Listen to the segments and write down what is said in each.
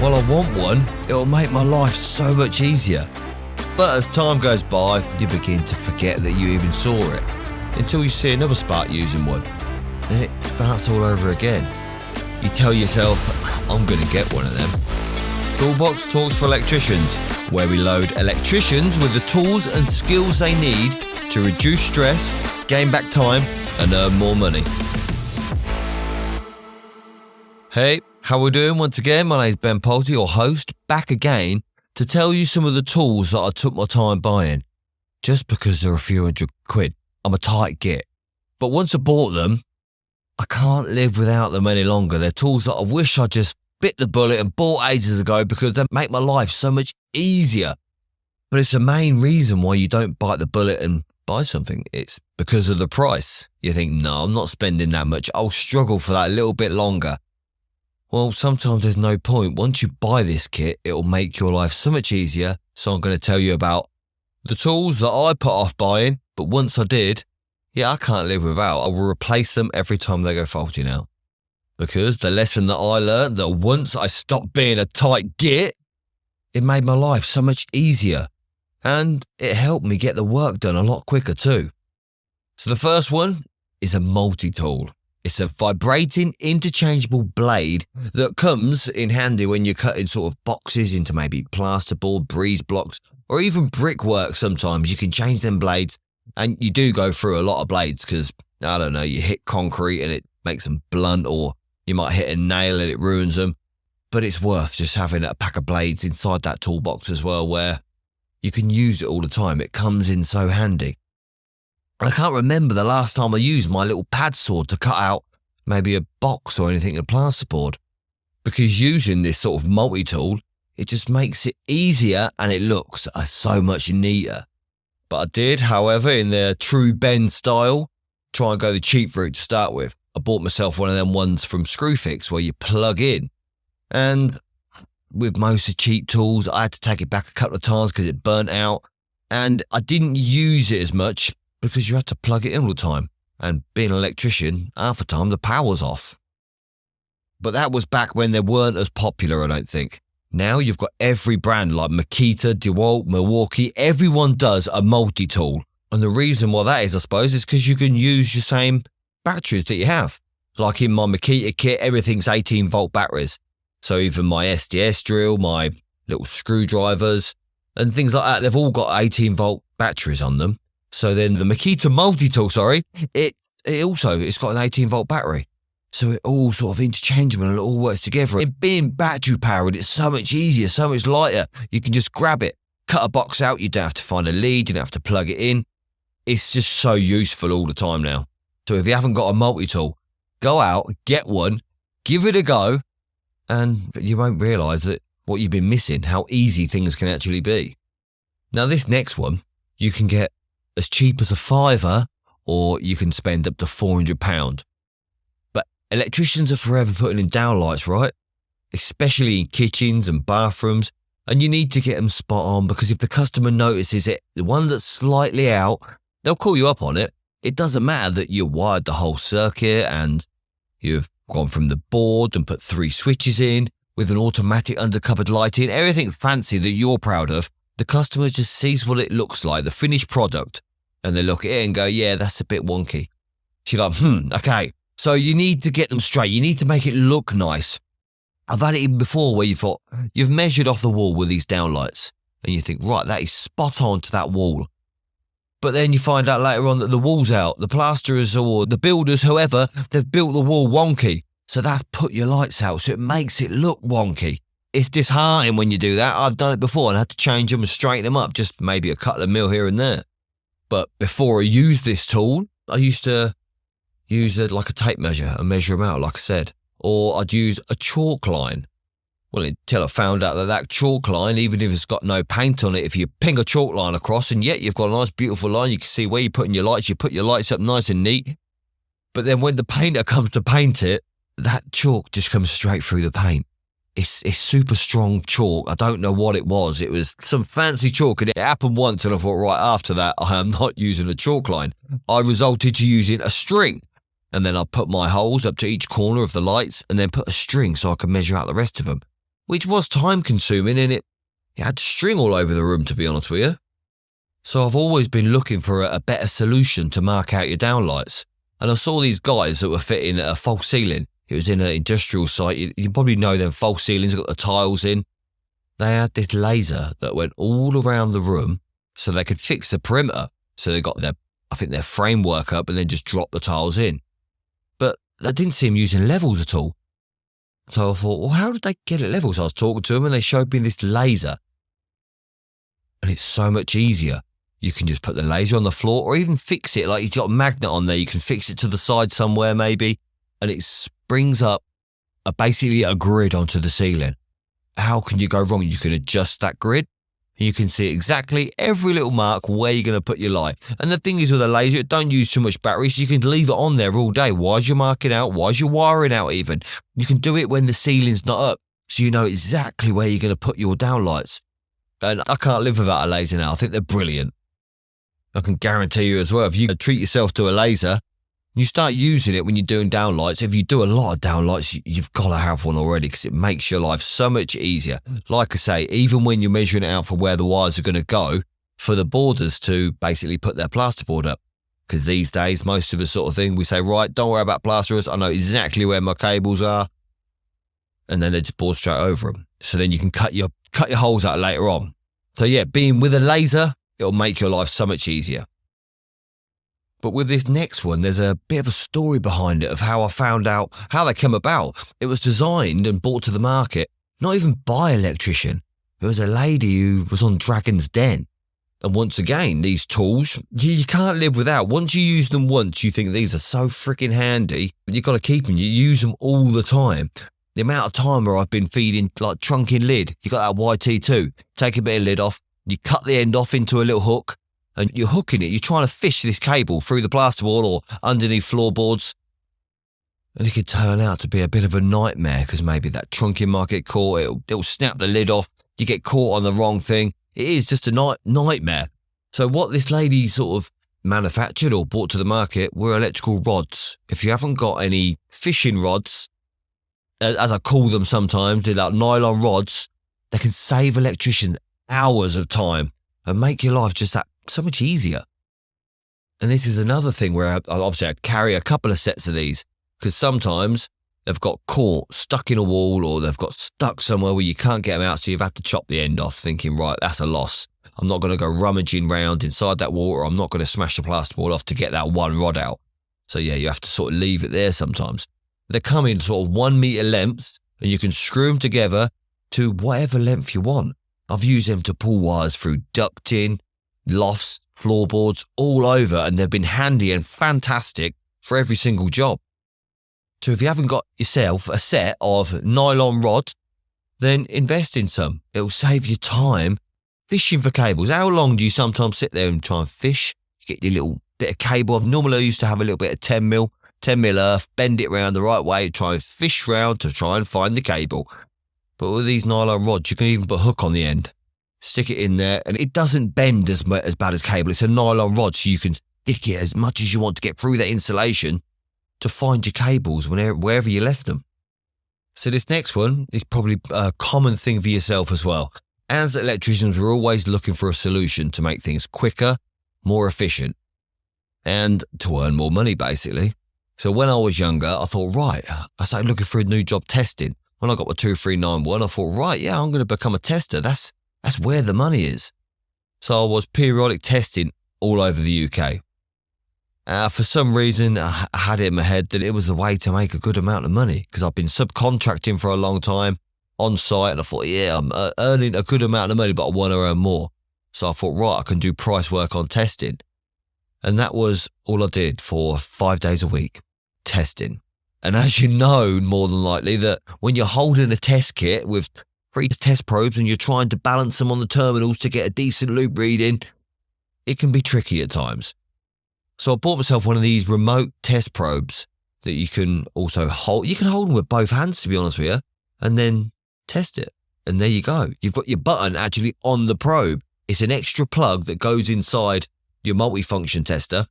Well, I want one. It'll make my life so much easier. But as time goes by, you begin to forget that you even saw it, until you see another spark using one. Then it starts all over again. You tell yourself, I'm going to get one of them. Toolbox Talks for Electricians, where we load electricians with the tools and skills they need to reduce stress, gain back time, and earn more money. Hey, how we doing once again? My name's Ben Poulty, your host, back again to tell you some of the tools that I took my time buying. Just because they're a few £100. I'm a tight git. But once I bought them, I can't live without them any longer. They're tools that I wish I just bit the bullet and bought ages ago because they make my life so much easier. But it's the main reason why you don't bite the bullet and buy something. It's because of the price. You think, no, I'm not spending that much. I'll struggle for that a little bit longer. Well, sometimes there's no point. Once you buy this kit, it'll make your life so much easier. So I'm going to tell you about the tools that I put off buying, but once I did, I can't live without. I will replace them every time they go faulty now. Because the lesson that I learned, that once I stopped being a tight git, it made my life so much easier. And it helped me get the work done a lot quicker too. So the first one is a multi-tool. It's a vibrating, interchangeable blade that comes in handy when you're cutting sort of boxes into maybe plasterboard, breeze blocks, or even brickwork sometimes. You can change them blades, and you do go through a lot of blades because, I don't know, you hit concrete and it makes them blunt, or you might hit a nail and it ruins them. But it's worth just having a pack of blades inside that toolbox as well, where you can use it all the time. It comes in so handy. I can't remember the last time I used my little padsaw to cut out maybe a box or anything in plasterboard, because using this sort of multi-tool, it just makes it easier and it looks so much neater. But I did, however, in the true Ben style, try and go the cheap route to start with. I bought myself one of them ones from Screwfix where you plug in. And with most of the cheap tools, I had to take it back a couple of times because it burnt out. And I didn't use it as much because you had to plug it in all the time. And being an electrician, half the time the power's off. But that was back when they weren't as popular, I don't think. Now you've got every brand like Makita, DeWalt, Milwaukee, everyone does a multi-tool. And the reason why that is, I suppose, is because you can use your same batteries that you have. Like in my Makita kit, everything's 18-volt batteries. So even my SDS drill, my little screwdrivers, and things like that, they've all got 18-volt batteries on them. So then the Makita multi-tool, it's got an 18-volt battery. So it all sort of interchangeable and it all works together. And being battery powered, it's so much easier, so much lighter. You can just grab it, cut a box out. You don't have to find a lead. You don't have to plug it in. It's just so useful all the time now. So if you haven't got a multi-tool, go out, get one, give it a go, and you won't realise that what you've been missing, how easy things can actually be. Now this next one, you can get as cheap as a £5, or you can spend up to £400. But electricians are forever putting in downlights, right? Especially in kitchens and bathrooms. And you need to get them spot on, because if the customer notices it, the one that's slightly out, they'll call you up on it. It doesn't matter that you wired the whole circuit and you've gone from the board and put 3 switches in with an automatic undercovered lighting, everything fancy that you're proud of. The customer just sees what it looks like, the finished product, and they look at it and go, yeah, that's a bit wonky. She's like, okay. So you need to get them straight. You need to make it look nice. I've had it even before where you thought, you've measured off the wall with these downlights, and you think, right, that is spot on to that wall. But then you find out later on that the wall's out. The plasterers or the builders, whoever, they've built the wall wonky. So that's put your lights out, so it makes it look wonky. It's disheartening when you do that. I've done it before and had to change them and straighten them up, just maybe a couple of mil here and there. But before I used this tool, I used to use like a tape measure and measure them out, like I said. Or I'd use a chalk line. Well, until I found out that chalk line, even if it's got no paint on it, if you ping a chalk line across and yet you've got a nice beautiful line, you can see where you're putting your lights, you put your lights up nice and neat. But then when the painter comes to paint it, that chalk just comes straight through the paint. It's super strong chalk. I don't know what it was. It was some fancy chalk, and it happened once, and I thought, right, after that, I am not using a chalk line. I resorted to using a string, and then I put my holes up to each corner of the lights and then put a string so I could measure out the rest of them. which was time consuming and it had string all over the room, to be honest with you. So I've always been looking for a better solution to mark out your downlights. And I saw these guys that were fitting a false ceiling. It was in an industrial site. You probably know them false ceilings, got the tiles in. They had this laser that went all around the room so they could fix the perimeter. So they got their framework up and then just drop the tiles in. But I didn't see them using levels at all. So I thought, well, how did they get it level? So I was talking to them and they showed me this laser. And it's so much easier. You can just put the laser on the floor or even fix it. Like you've got a magnet on there. You can fix it to the side somewhere maybe. And it springs up basically a grid onto the ceiling. How can you go wrong? You can adjust that grid. You can see exactly every little mark where you're going to put your light. And the thing is with a laser, don't use too much batteries. You can leave it on there all day. Whilst you're marking out, whilst you're wiring out even. You can do it when the ceiling's not up. So you know exactly where you're going to put your downlights. And I can't live without a laser now. I think they're brilliant. I can guarantee you as well, if you treat yourself to a laser, you start using it when you're doing downlights. If you do a lot of downlights, you've got to have one already because it makes your life so much easier. Like I say, even when you're measuring it out for where the wires are going to go, for the boarders to basically put their plasterboard up. Because these days, most of us sort of thing, we say, right, don't worry about plasterers. I know exactly where my cables are. And then they just board straight over them. So then you can cut your holes out later on. So yeah, being with a laser, it'll make your life so much easier. But with this next one, there's a bit of a story behind it of how I found out how they came about. It was designed and brought to the market, not even by an electrician. It was a lady who was on Dragon's Den. And once again, these tools, you can't live without. Once you use them once, you think these are so freaking handy. But you've got to keep them. You use them all the time. The amount of time where I've been feeding like trunking lid, you got that YT2, take a bit of lid off, you cut the end off into a little hook, and you're hooking it. You're trying to fish this cable through the plasterboard or underneath floorboards. And it could turn out to be a bit of a nightmare because maybe that trunking might get caught. It'll snap the lid off. You get caught on the wrong thing. It is just a nightmare. So what this lady sort of manufactured or brought to the market were electrical rods. If you haven't got any fishing rods, as I call them sometimes, they're like nylon rods, they can save electricians hours of time and make your life just that so much easier. And this is another thing where I carry a couple of sets of these because sometimes they've got caught, stuck in a wall, or they've got stuck somewhere where you can't get them out, so you've had to chop the end off thinking, right, that's a loss. I'm not going to go rummaging round inside that wall, or I'm not going to smash the plasterboard off to get that one rod out. So yeah, you have to sort of leave it there sometimes. They come in sort of 1 meter lengths and you can screw them together to whatever length you want. I've used them to pull wires through ducting, lofts, floorboards, all over, and they've been handy and fantastic for every single job. So if you haven't got yourself a set of nylon rods, then invest in some. It'll save you time fishing for cables. How long do you sometimes sit there and try and fish? You get your little bit of cable. Normally I used to have a little bit of 10 mil earth, bend it around the right way, try and fish round to try and find the cable. But with these nylon rods, you can even put a hook on the end, stick it in there, and it doesn't bend as bad as cable. It's a nylon rod, so you can stick it as much as you want to get through that insulation to find your cables wherever you left them. So this next one is probably a common thing for yourself as well. As electricians, we're always looking for a solution to make things quicker, more efficient, and to earn more money, basically. So when I was younger, I thought, right, I started looking for a new job testing. When I got my 2391, I thought, right, yeah, I'm going to become a tester. That's where the money is. So I was periodic testing all over the UK. For some reason, I had it in my head that it was the way to make a good amount of money because I've been subcontracting for a long time on site, and I thought, yeah, I'm earning a good amount of money, but I want to earn more. So I thought, right, I can do price work on testing. And that was all I did for 5 days a week, testing. And as you know, more than likely, that when you're holding a test kit with 3 test probes and you're trying to balance them on the terminals to get a decent loop reading, it can be tricky at times. So I bought myself one of these remote test probes that you can also hold. You can hold them with both hands, to be honest with you, and then test it. And there you go. You've got your button actually on the probe. It's an extra plug that goes inside your multifunction tester.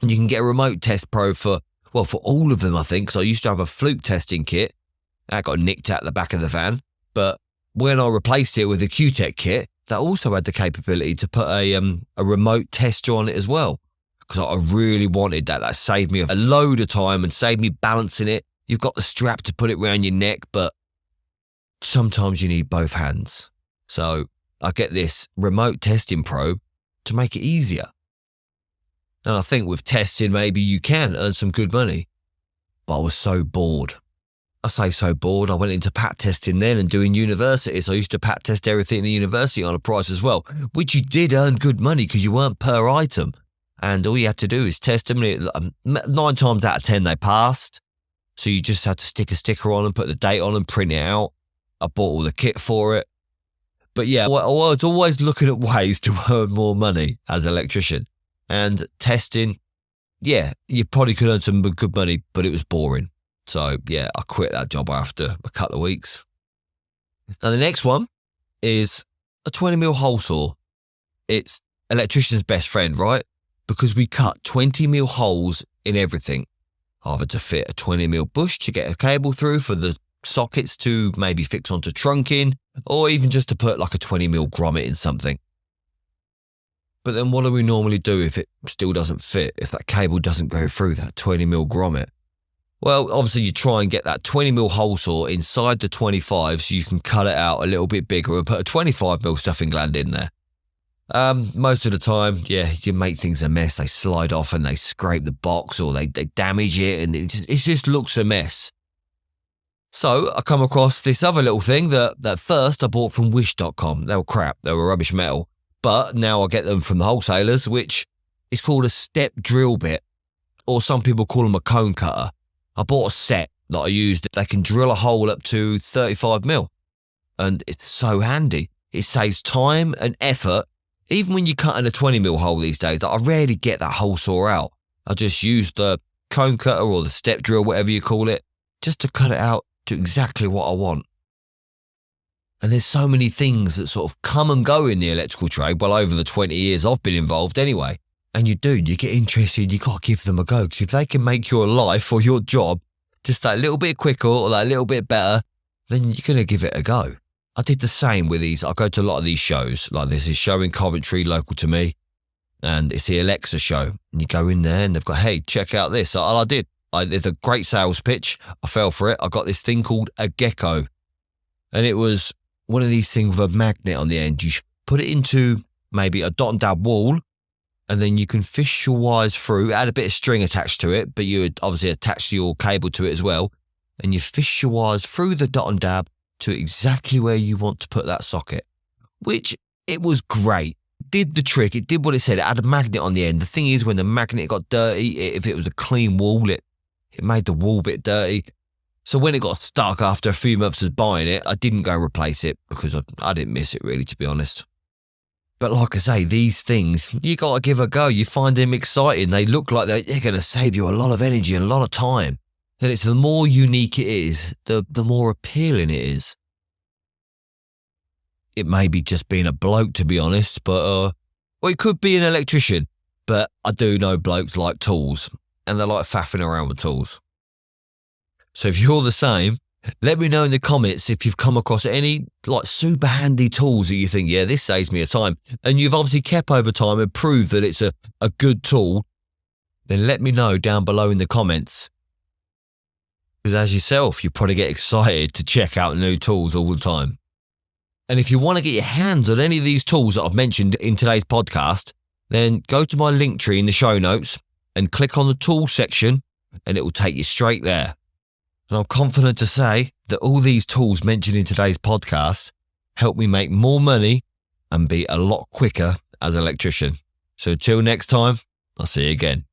And you can get a remote test probe for all of them, I think. So I used to have a fluke testing kit. That got nicked out the back of the van. But when I replaced it with a Q-Tech kit, that also had the capability to put a remote tester on it as well. Because I really wanted that. That saved me a load of time and saved me balancing it. You've got the strap to put it around your neck, but sometimes you need both hands. So I get this remote testing probe to make it easier. And I think with testing, maybe you can earn some good money. But I was so bored. I say so bored, I went into pat testing then and doing university. So I used to pat test everything in the university on a price as well, which you did earn good money because you weren't per item. And all you had to do is test them. 9 times out of 10, they passed. So you just had to stick a sticker on and put the date on and print it out. I bought all the kit for it. But yeah, I was always looking at ways to earn more money as an electrician. And testing, yeah, you probably could earn some good money, but it was boring. So yeah, I quit that job after a couple of weeks. Now the next one is a 20mm hole saw. It's electrician's best friend, right? Because we cut 20mm holes in everything, either to fit a 20mm bush to get a cable through for the sockets to maybe fix onto trunking, or even just to put like a 20mm grommet in something. But then what do we normally do if it still doesn't fit, if that cable doesn't go through that 20mm grommet? Well, obviously you try and get that 20mm hole saw inside the 25 so you can cut it out a little bit bigger and put a 25mm stuffing gland in there. Most of the time, yeah, you make things a mess. They slide off and they scrape the box or they damage it and it just looks a mess. So I come across this other little thing that first I bought from wish.com. They were crap. They were rubbish metal. But now I get them from the wholesalers, which is called a step drill bit, or some people call them a cone cutter. I bought a set that I used. They can drill a hole up to 35mm. And it's so handy. It saves time and effort. Even when you're cutting a 20mm hole these days, I rarely get that hole saw out. I just use the cone cutter or the step drill, whatever you call it, just to cut it out to exactly what I want. And there's so many things that sort of come and go in the electrical trade, well over the 20 years I've been involved anyway. And you get interested, you got to give them a go. Because if they can make your life or your job just that little bit quicker or that little bit better, then you're going to give it a go. I did the same with these. I go to a lot of these shows. Like there's this show in Coventry, local to me, and it's the Alexa show. And you go in there and they've got, hey, check out this. So I did. It's a great sales pitch. I fell for it. I got this thing called a gecko. And it was one of these things with a magnet on the end. You put it into maybe a dot and dab wall, and then you can fish your wires through, add a bit of string attached to it, but you would obviously attach your cable to it as well. And you fish your wires through the dot and dab to exactly where you want to put that socket, which it was great. It did the trick. It did what it said. It had a magnet on the end. The thing is, when the magnet got dirty, if it was a clean wall, it made the wall bit dirty. So when it got stuck after a few months of buying it, I didn't go replace it because I didn't miss it really, to be honest. But like I say, these things, you got to give a go. You find them exciting. They look like they're going to save you a lot of energy and a lot of time. Then it's the more unique it is, the more appealing it is. It may be just being a bloke, to be honest, but well, it could be an electrician. But I do know blokes like tools, and they like faffing around with tools. So if you're the same, let me know in the comments if you've come across any like super handy tools that you think, yeah, this saves me a time, and you've obviously kept over time and proved that it's a good tool. Then let me know down below in the comments. Because as yourself, you probably get excited to check out new tools all the time. And if you want to get your hands on any of these tools that I've mentioned in today's podcast, then go to my link tree in the show notes and click on the tools section and it will take you straight there. And I'm confident to say that all these tools mentioned in today's podcast help me make more money and be a lot quicker as an electrician. So until next time, I'll see you again.